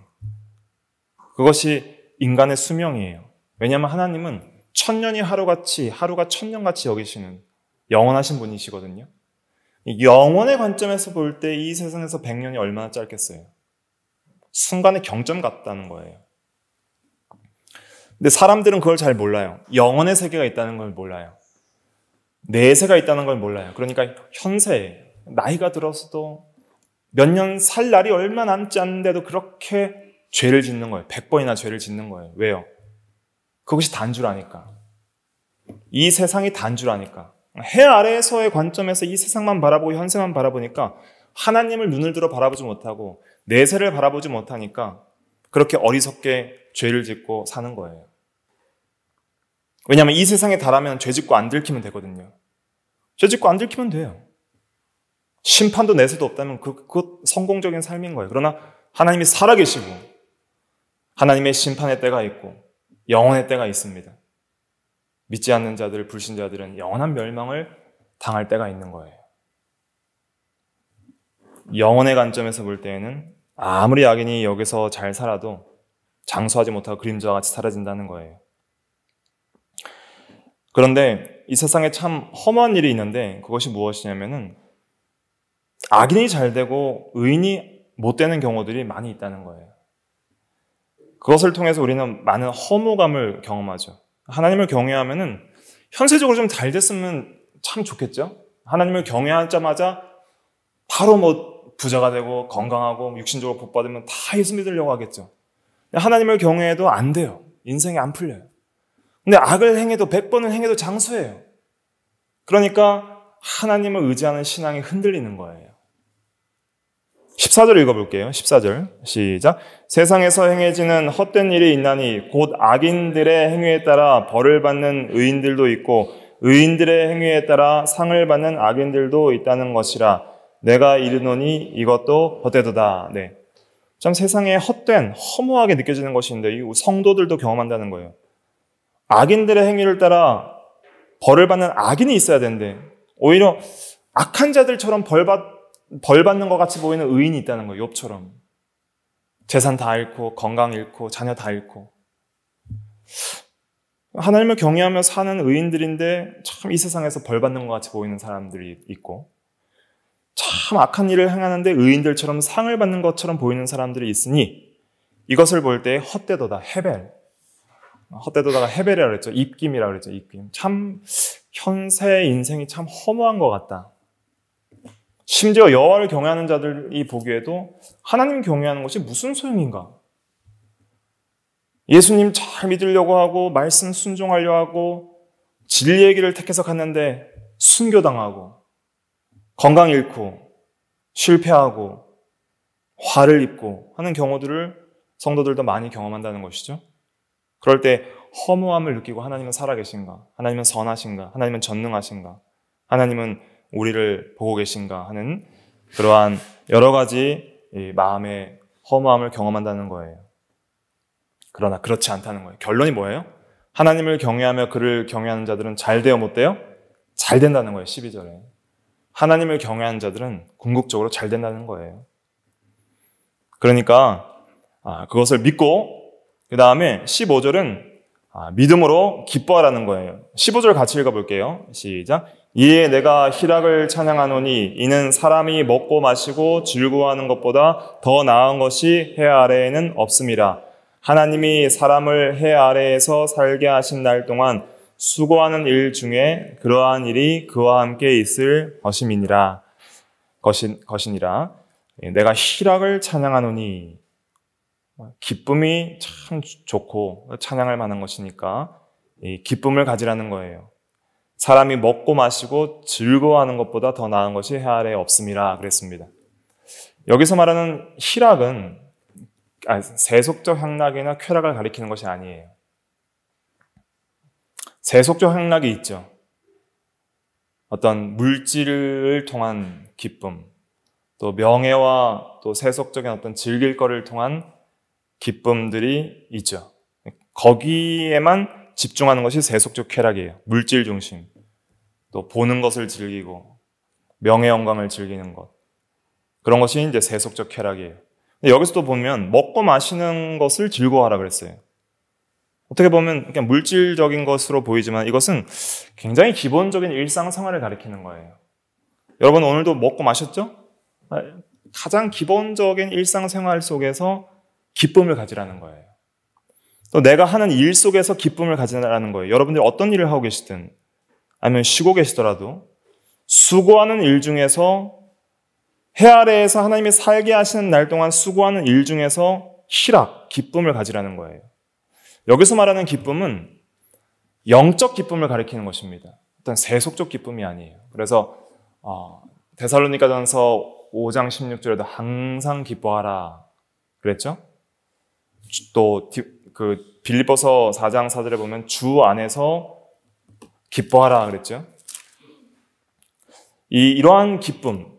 그것이 인간의 수명이에요. 왜냐하면 하나님은 천년이 하루같이 하루가 천년같이 여기시는 영원하신 분이시거든요. 영원의 관점에서 볼 때 이 세상에서 100년이 얼마나 짧겠어요. 순간의 경점 같다는 거예요. 근데 사람들은 그걸 잘 몰라요. 영원의 세계가 있다는 걸 몰라요. 내세가 있다는 걸 몰라요. 그러니까 현세에 나이가 들어서도 몇 년 살 날이 얼마 남지 않는데도 그렇게 죄를 짓는 거예요. 100번이나 죄를 짓는 거예요. 왜요? 그것이 단주라니까. 이 세상이 단주라니까. 해 아래에서의 관점에서 이 세상만 바라보고 현세만 바라보니까 하나님을 눈을 들어 바라보지 못하고 내세를 바라보지 못하니까 그렇게 어리석게 죄를 짓고 사는 거예요. 왜냐하면 이 세상에 달하면 죄 짓고 안 들키면 되거든요. 죄 짓고 안 들키면 돼요. 심판도 내세도 없다면 그것 성공적인 삶인 거예요. 그러나 하나님이 살아계시고 하나님의 심판의 때가 있고 영원의 때가 있습니다. 믿지 않는 자들, 불신자들은 영원한 멸망을 당할 때가 있는 거예요. 영원의 관점에서 볼 때에는 아무리 악인이 여기서 잘 살아도 장수하지 못하고 그림자와 같이 사라진다는 거예요. 그런데 이 세상에 참 허무한 일이 있는데 그것이 무엇이냐면은 악인이 잘 되고 의인이 못 되는 경우들이 많이 있다는 거예요. 그것을 통해서 우리는 많은 허무감을 경험하죠. 하나님을 경외하면은 현세적으로 좀 잘 됐으면 참 좋겠죠? 하나님을 경외하자마자 바로 부자가 되고 건강하고 육신적으로 복받으면 다 예수 믿으려고 하겠죠. 하나님을 경외해도 안 돼요. 인생이 안 풀려요. 근데 악을 행해도 100번을 행해도 장수해요. 그러니까 하나님을 의지하는 신앙이 흔들리는 거예요. 14절 읽어볼게요. 14절 시작. 세상에서 행해지는 헛된 일이 있나니 곧 악인들의 행위에 따라 벌을 받는 의인들도 있고 의인들의 행위에 따라 상을 받는 악인들도 있다는 것이라. 내가 이르노니 이것도 헛되도다. 네. 참 세상에 헛된 허무하게 느껴지는 것이 있는데 이 성도들도 경험한다는 거예요. 악인들의 행위를 따라 벌을 받는 악인이 있어야 되는데 오히려 악한 자들처럼 벌 벌 받는 것 같이 보이는 의인이 있다는 거예요. 욥처럼. 재산 다 잃고 건강 잃고 자녀 다 잃고. 하나님을 경외하며 사는 의인들인데 참 이 세상에서 벌 받는 것 같이 보이는 사람들이 있고, 참 악한 일을 행하는데 의인들처럼 상을 받는 것처럼 보이는 사람들이 있으니 이것을 볼 때 헛되도다. 헤벨. 헛되도다가 헤벨이라고 그랬죠. 입김이라고 그랬죠. 입김. 참 현세의 인생이 참 허무한 것 같다. 심지어 여호와를 경외하는 자들이 보기에도 하나님 경외하는 것이 무슨 소용인가? 예수님 잘 믿으려고 하고 말씀 순종하려 하고 진리의 길을 택해서 갔는데 순교당하고 건강 잃고 실패하고 화를 입고 하는 경우들을 성도들도 많이 경험한다는 것이죠. 그럴 때 허무함을 느끼고 하나님은 살아계신가? 하나님은 선하신가? 하나님은 전능하신가? 하나님은 우리를 보고 계신가? 하는 그러한 여러 가지 마음의 허무함을 경험한다는 거예요. 그러나 그렇지 않다는 거예요. 결론이 뭐예요? 하나님을 경외하며 그를 경외하는 자들은 잘 돼요? 못 돼요? 잘 된다는 거예요. 12절에. 하나님을 경외하는 자들은 궁극적으로 잘 된다는 거예요. 그러니까 그것을 믿고 그 다음에 15절은 믿음으로 기뻐하라는 거예요. 15절 같이 읽어볼게요. 시작. 이에 내가 희락을 찬양하노니 이는 사람이 먹고 마시고 즐거워하는 것보다 더 나은 것이 해 아래에는 없음이라. 하나님이 사람을 해 아래에서 살게 하신 날 동안 수고하는 일 중에 그러한 일이 그와 함께 있을 것이니라. 내가 희락을 찬양하노니 기쁨이 참 좋고 찬양할 만한 것이니까 이 기쁨을 가지라는 거예요. 사람이 먹고 마시고 즐거워하는 것보다 더 나은 것이 해 아래에 없음이라 그랬습니다. 여기서 말하는 희락은 세속적 향락이나 쾌락을 가리키는 것이 아니에요. 세속적 향락이 있죠. 어떤 물질을 통한 기쁨, 또 명예와 또 세속적인 어떤 즐길 거를 통한 기쁨들이 있죠. 거기에만 집중하는 것이 세속적 쾌락이에요. 물질 중심. 또 보는 것을 즐기고 명예 영광을 즐기는 것. 그런 것이 이제 세속적 쾌락이에요. 근데 여기서도 보면 먹고 마시는 것을 즐거워하라 그랬어요. 어떻게 보면 그냥 물질적인 것으로 보이지만 이것은 굉장히 기본적인 일상생활을 가리키는 거예요. 여러분 오늘도 먹고 마셨죠? 가장 기본적인 일상생활 속에서 기쁨을 가지라는 거예요. 또 내가 하는 일 속에서 기쁨을 가지라는 거예요. 여러분들이 어떤 일을 하고 계시든 아니면 쉬고 계시더라도 수고하는 일 중에서 해 아래에서 하나님이 살게 하시는 날 동안 수고하는 일 중에서 희락, 기쁨을 가지라는 거예요. 여기서 말하는 기쁨은 영적 기쁨을 가리키는 것입니다. 어떤 세속적 기쁨이 아니에요. 그래서 데살로니가전서 5장 16절에도 항상 기뻐하라 그랬죠? 또 빌립보서 4장 4절에 보면 주 안에서 기뻐하라 그랬죠? 이러한 기쁨,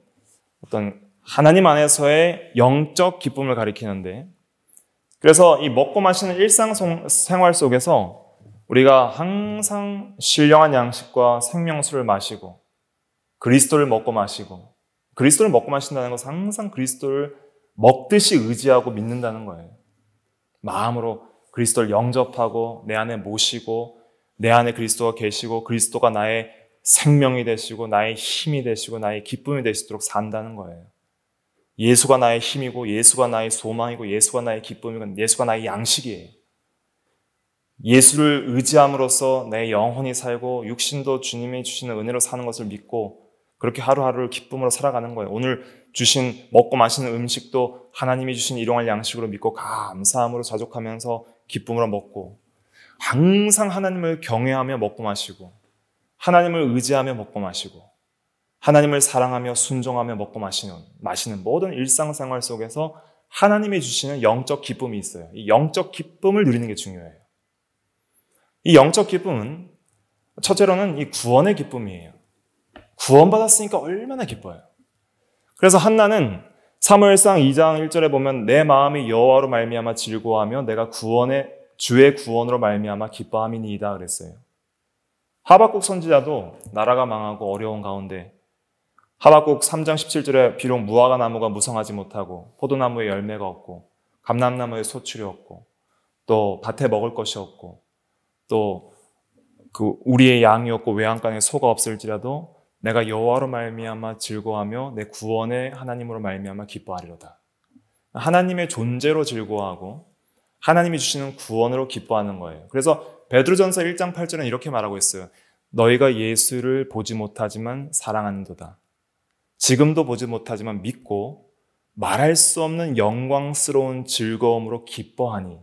어떤 하나님 안에서의 영적 기쁨을 가리키는데, 그래서 이 먹고 마시는 일상생활 속에서 우리가 항상 신령한 양식과 생명수를 마시고 그리스도를 먹고 마시고, 그리스도를 먹고 마신다는 것은 항상 그리스도를 먹듯이 의지하고 믿는다는 거예요. 마음으로 그리스도를 영접하고 내 안에 모시고 내 안에 그리스도가 계시고 그리스도가 나의 생명이 되시고 나의 힘이 되시고 나의 기쁨이 되시도록 산다는 거예요. 예수가 나의 힘이고 예수가 나의 소망이고 예수가 나의 기쁨이고 예수가 나의 양식이에요. 예수를 의지함으로써 내 영혼이 살고 육신도 주님이 주시는 은혜로 사는 것을 믿고 그렇게 하루하루를 기쁨으로 살아가는 거예요. 오늘 주신 먹고 마시는 음식도 하나님이 주신 일용할 양식으로 믿고 감사함으로 자족하면서 기쁨으로 먹고, 항상 하나님을 경외하며 먹고 마시고 하나님을 의지하며 먹고 마시고 하나님을 사랑하며 순종하며 먹고 마시는 모든 일상생활 속에서 하나님이 주시는 영적 기쁨이 있어요. 이 영적 기쁨을 누리는 게 중요해요. 이 영적 기쁨은 첫째로는 이 구원의 기쁨이에요. 구원받았으니까 얼마나 기뻐요. 그래서 한나는 사무엘상 2장 1절에 보면 내 마음이 여호와로 말미암아 즐거워하며 내가 주의 구원으로 말미암아 기뻐함이니이다 그랬어요. 하박국 선지자도 나라가 망하고 어려운 가운데 하박국 3장 17절에 비록 무화과 나무가 무성하지 못하고 포도나무에 열매가 없고 감람나무에 소출이 없고 또 밭에 먹을 것이 없고 또 그 우리의 양이 없고 외양간에 소가 없을지라도 내가 여호와로 말미암아 즐거워하며 내 구원의 하나님으로 말미암아 기뻐하리로다. 하나님의 존재로 즐거워하고 하나님이 주시는 구원으로 기뻐하는 거예요. 그래서 베드로전서 1장 8절은 이렇게 말하고 있어요. 너희가 예수를 보지 못하지만 사랑하는도다. 지금도 보지 못하지만 믿고 말할 수 없는 영광스러운 즐거움으로 기뻐하니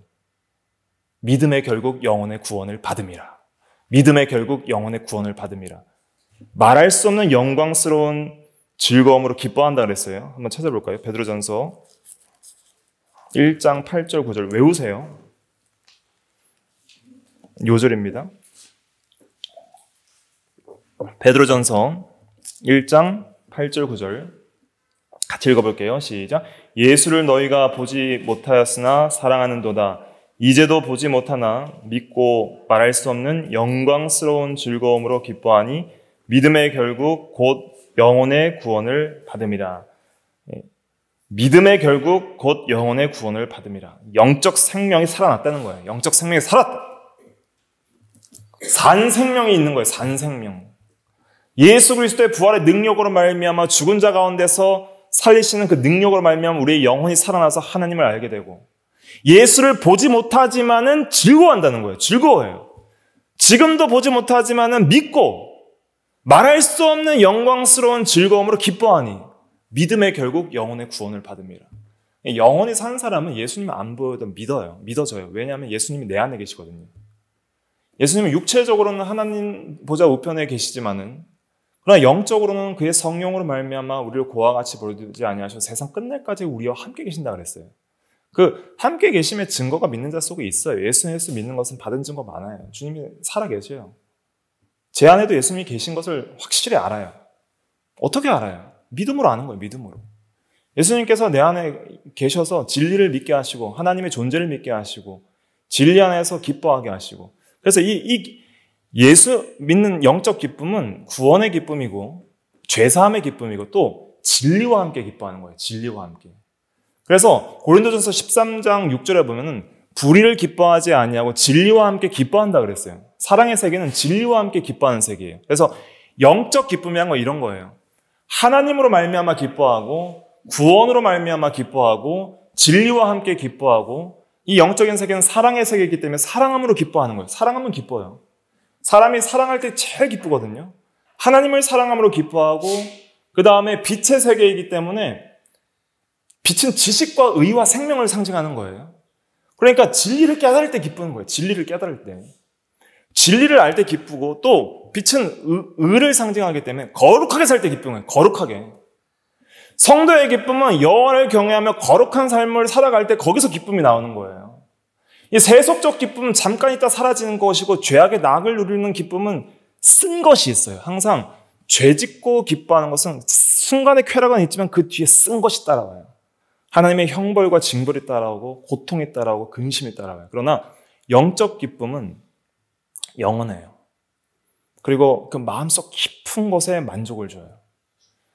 믿음의 결국 영혼의 구원을 받음이라. 믿음의 결국 영혼의 구원을 받음이라. 말할 수 없는 영광스러운 즐거움으로 기뻐한다 그랬어요. 한번 찾아볼까요? 베드로전서 1장 8절 9절 외우세요. 요절입니다. 베드로전서 1장 8절 9절 같이 읽어볼게요. 시작. 예수를 너희가 보지 못하였으나 사랑하는도다. 이제도 보지 못하나 믿고 말할 수 없는 영광스러운 즐거움으로 기뻐하니 믿음의 결국 곧 영혼의 구원을 받음이라. 믿음의 결국 곧 영혼의 구원을 받음이라. 영적 생명이 살아났다는 거예요. 영적 생명이 살았다. 산 생명이 있는 거예요. 산 생명. 예수 그리스도의 부활의 능력으로 말미암아 죽은 자 가운데서 살리시는 그 능력으로 말미암아 우리의 영혼이 살아나서 하나님을 알게 되고 예수를 보지 못하지만은 즐거워한다는 거예요. 즐거워해요. 지금도 보지 못하지만은 믿고 말할 수 없는 영광스러운 즐거움으로 기뻐하니 믿음의 결국 영혼의 구원을 받음이라. 영혼이 산 사람은 예수님을 안 보여도 믿어져요. 왜냐하면 예수님이 내 안에 계시거든요. 예수님은 육체적으로는 하나님 보좌 우편에 계시지만은 그러나 영적으로는 그의 성령으로 말미암아 우리를 고와 같이 버리지 아니하셔서 세상 끝날까지 우리와 함께 계신다 그랬어요. 그 함께 계심의 증거가 믿는 자 속에 있어요. 예수 믿는 것은 받은 증거 많아요. 주님이 살아 계셔요. 제 안에도 예수님이 계신 것을 확실히 알아요. 어떻게 알아요? 믿음으로 아는 거예요. 믿음으로. 예수님께서 내 안에 계셔서 진리를 믿게 하시고 하나님의 존재를 믿게 하시고 진리 안에서 기뻐하게 하시고 그래서 이 예수 믿는 영적 기쁨은 구원의 기쁨이고 죄사함의 기쁨이고 또 진리와 함께 기뻐하는 거예요. 진리와 함께. 그래서 고린도전서 13장 6절에 보면은 불의를 기뻐하지 아니하고 진리와 함께 기뻐한다 그랬어요. 사랑의 세계는 진리와 함께 기뻐하는 세계예요. 그래서 영적 기쁨이란 건 이런 거예요. 하나님으로 말미암아 기뻐하고 구원으로 말미암아 기뻐하고 진리와 함께 기뻐하고 이 영적인 세계는 사랑의 세계이기 때문에 사랑함으로 기뻐하는 거예요. 사랑하면 기뻐요. 사람이 사랑할 때 제일 기쁘거든요. 하나님을 사랑함으로 기뻐하고 그 다음에 빛의 세계이기 때문에 빛은 지식과 의와 생명을 상징하는 거예요. 그러니까 진리를 깨달을 때 기쁘는 거예요. 진리를 깨달을 때. 진리를 알 때 기쁘고 또 빛은 의를 상징하기 때문에 거룩하게 살 때 기쁜 거예요. 거룩하게. 성도의 기쁨은 여호와를 경외하며 거룩한 삶을 살아갈 때 거기서 기쁨이 나오는 거예요. 이 세속적 기쁨은 잠깐 있다 사라지는 것이고 죄악의 낙을 누리는 기쁨은 쓴 것이 있어요. 항상 죄 짓고 기뻐하는 것은 순간의 쾌락은 있지만 그 뒤에 쓴 것이 따라와요. 하나님의 형벌과 징벌이 따라오고 고통이 따라오고 근심이 따라와요. 그러나 영적 기쁨은 영원해요. 그리고 그 마음속 깊은 곳에 만족을 줘요.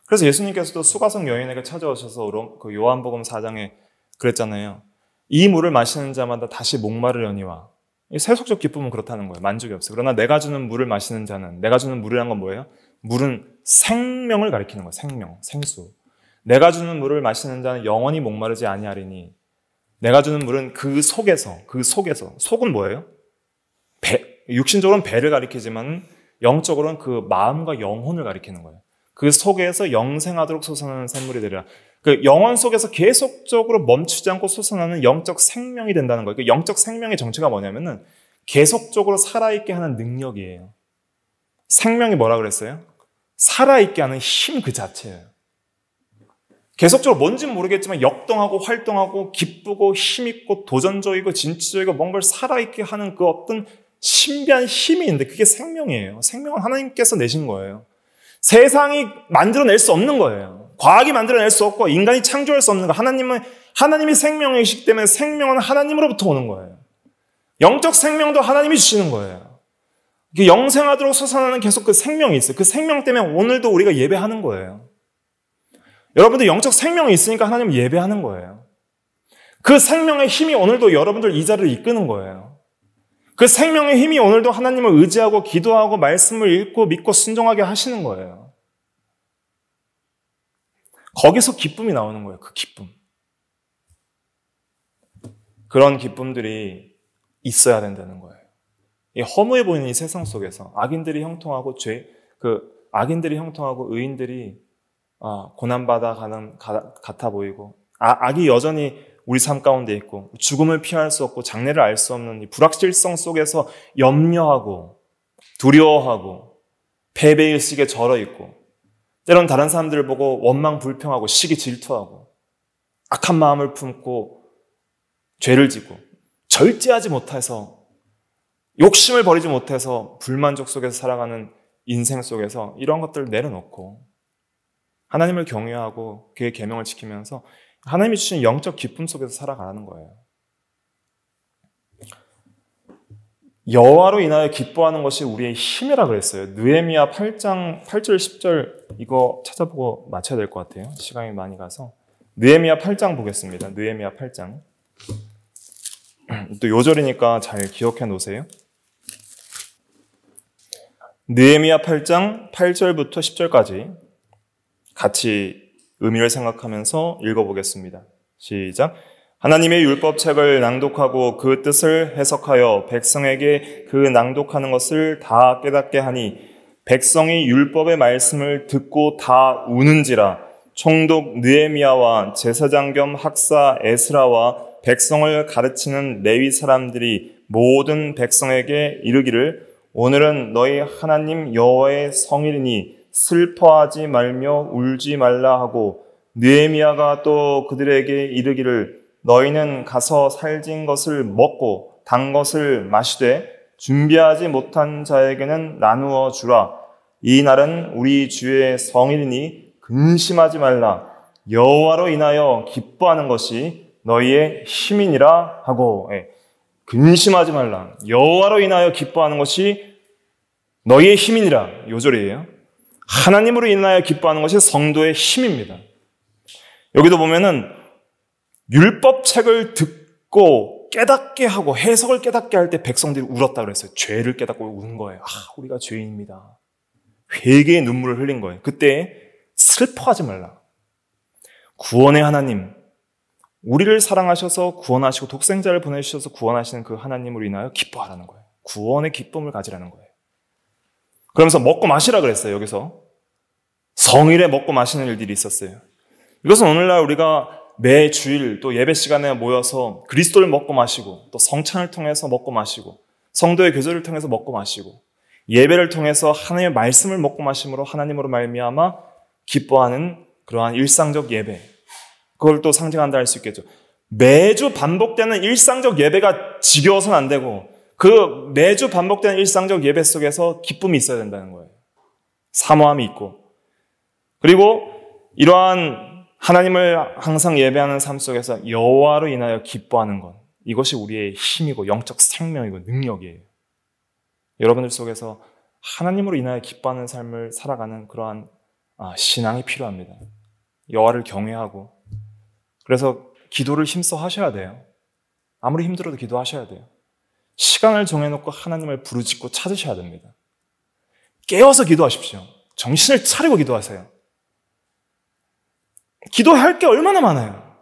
그래서 예수님께서도 수가성 여인에게 찾아오셔서 그 요한복음 4장에 그랬잖아요. 이 물을 마시는 자마다 다시 목마르려니와. 세속적 기쁨은 그렇다는 거예요. 만족이 없어요. 그러나 내가 주는 물을 마시는 자는, 내가 주는 물이란 건 뭐예요? 물은 생명을 가리키는 거예요. 생명, 생수. 내가 주는 물을 마시는 자는 영원히 목마르지 아니하리니 내가 주는 물은 그 속에서 속은 뭐예요? 육신적으로는 배를 가리키지만 영적으로는 그 마음과 영혼을 가리키는 거예요. 그 속에서 영생하도록 솟아나는 샘물이 되리라. 그 영혼 속에서 계속적으로 멈추지 않고 솟아나는 영적 생명이 된다는 거예요. 그 영적 생명의 정체가 뭐냐면은 계속적으로 살아있게 하는 능력이에요. 생명이 뭐라 그랬어요? 살아있게 하는 힘 그 자체예요. 계속적으로 뭔지는 모르겠지만 역동하고 활동하고 기쁘고 힘있고 도전적이고 진취적이고 뭔가를 살아있게 하는 그 어떤 신비한 힘이 있는데 그게 생명이에요. 생명은 하나님께서 내신 거예요. 세상이 만들어낼 수 없는 거예요. 과학이 만들어낼 수 없고 인간이 창조할 수 없는 거. 하나님이 생명이시기 때문에 생명은 하나님으로부터 오는 거예요. 영적 생명도 하나님이 주시는 거예요. 영생하도록 솟아나는 계속 그 생명이 있어요. 그 생명 때문에 오늘도 우리가 예배하는 거예요. 여러분들 영적 생명이 있으니까 하나님을 예배하는 거예요. 그 생명의 힘이 오늘도 여러분들 이 자리를 이끄는 거예요. 그 생명의 힘이 오늘도 하나님을 의지하고 기도하고 말씀을 읽고 믿고 순종하게 하시는 거예요. 거기서 기쁨이 나오는 거예요. 그 기쁨. 그런 기쁨들이 있어야 된다는 거예요. 이 허무해 보이는 이 세상 속에서 악인들이 형통하고 악인들이 형통하고 의인들이 고난받아 가는 같아 보이고 악이 여전히 우리 삶 가운데 있고 죽음을 피할 수 없고 장래를 알 수 없는 이 불확실성 속에서 염려하고 두려워하고 패배의식에 절어 있고 때론 다른 사람들을 보고 원망 불평하고 시기 질투하고 악한 마음을 품고 죄를 짓고 절제하지 못해서 욕심을 버리지 못해서 불만족 속에서 살아가는 인생 속에서 이런 것들을 내려놓고 하나님을 경외하고 그의 계명을 지키면서 하나님이 주신 영적 기쁨 속에서 살아가는 거예요. 여호와로 인하여 기뻐하는 것이 우리의 힘이라 그랬어요. 느헤미야 8장 8절 10절 이거 찾아보고 맞춰야 될 것 같아요. 시간이 많이 가서 느헤미야 8장 보겠습니다. 느헤미야 8장 또 요절이니까 잘 기억해 놓으세요. 느헤미야 8장 8절부터 10절까지 같이 의미를 생각하면서 읽어보겠습니다. 시작. 하나님의 율법책을 낭독하고 그 뜻을 해석하여 백성에게 그 낭독하는 것을 다 깨닫게 하니 백성이 율법의 말씀을 듣고 다 우는지라. 총독 느헤미야와 제사장 겸 학사 에스라와 백성을 가르치는 레위 사람들이 모든 백성에게 이르기를 오늘은 너희 하나님 여호와의 성일이니 슬퍼하지 말며 울지 말라 하고 느헤미야가 또 그들에게 이르기를 너희는 가서 살진 것을 먹고 단 것을 마시되 준비하지 못한 자에게는 나누어 주라. 이 날은 우리 주의 성일이니 근심하지 말라. 여호와로 인하여 기뻐하는 것이 너희의 힘이니라 하고 근심하지 말라. 여호와로 인하여 기뻐하는 것이 너희의 힘이니라. 요절이에요. 하나님으로 인하여 기뻐하는 것이 성도의 힘입니다. 여기도 보면은 율법책을 듣고 깨닫게 하고 해석을 깨닫게 할 때 백성들이 울었다 그랬어요. 죄를 깨닫고 우는 거예요. 우리가 죄인입니다. 회개의 눈물을 흘린 거예요. 그때 슬퍼하지 말라. 구원의 하나님, 우리를 사랑하셔서 구원하시고 독생자를 보내주셔서 구원하시는 그 하나님으로 인하여 기뻐하라는 거예요. 구원의 기쁨을 가지라는 거예요. 그러면서 먹고 마시라 그랬어요. 여기서 성일에 먹고 마시는 일들이 있었어요. 이것은 오늘날 우리가 매 주일 또 예배 시간에 모여서 그리스도를 먹고 마시고 또 성찬을 통해서 먹고 마시고 성도의 교제를 통해서 먹고 마시고 예배를 통해서 하나님의 말씀을 먹고 마심으로 하나님으로 말미암아 기뻐하는 그러한 일상적 예배, 그걸 또 상징한다 할 수 있겠죠. 매주 반복되는 일상적 예배가 지겨워서는 안 되고 그 매주 반복되는 일상적 예배 속에서 기쁨이 있어야 된다는 거예요. 사모함이 있고, 그리고 이러한 하나님을 항상 예배하는 삶 속에서 여호와로 인하여 기뻐하는 것, 이것이 우리의 힘이고 영적 생명이고 능력이에요. 여러분들 속에서 하나님으로 인하여 기뻐하는 삶을 살아가는 그러한 신앙이 필요합니다. 여호와를 경외하고, 그래서 기도를 힘써 하셔야 돼요. 아무리 힘들어도 기도하셔야 돼요. 시간을 정해놓고 하나님을 부르짖고 찾으셔야 됩니다. 깨어서 기도하십시오. 정신을 차리고 기도하세요. 기도할 게 얼마나 많아요.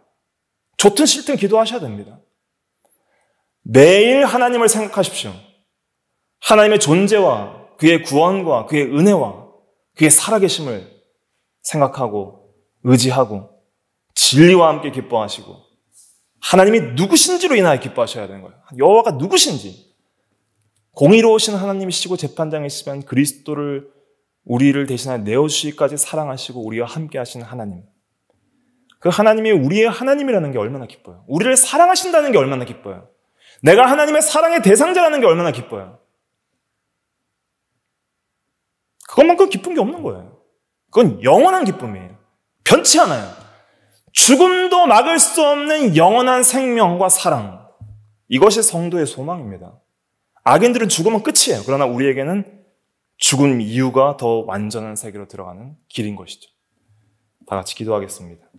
좋든 싫든 기도하셔야 됩니다. 매일 하나님을 생각하십시오. 하나님의 존재와 그의 구원과 그의 은혜와 그의 살아계심을 생각하고 의지하고 진리와 함께 기뻐하시고 하나님이 누구신지로 인하여 기뻐하셔야 되는 거예요. 여호와가 누구신지, 공의로우신 하나님이시고 재판장이시면 그리스도를 우리를 대신하여 내어주시기까지 사랑하시고 우리와 함께 하시는 하나님, 그 하나님이 우리의 하나님이라는 게 얼마나 기뻐요. 우리를 사랑하신다는 게 얼마나 기뻐요. 내가 하나님의 사랑의 대상자라는 게 얼마나 기뻐요. 그것만큼 기쁜 게 없는 거예요. 그건 영원한 기쁨이에요. 변치 않아요. 죽음도 막을 수 없는 영원한 생명과 사랑, 이것이 성도의 소망입니다. 악인들은 죽으면 끝이에요. 그러나 우리에게는 죽음 이후가 더 완전한 세계로 들어가는 길인 것이죠. 다 같이 기도하겠습니다.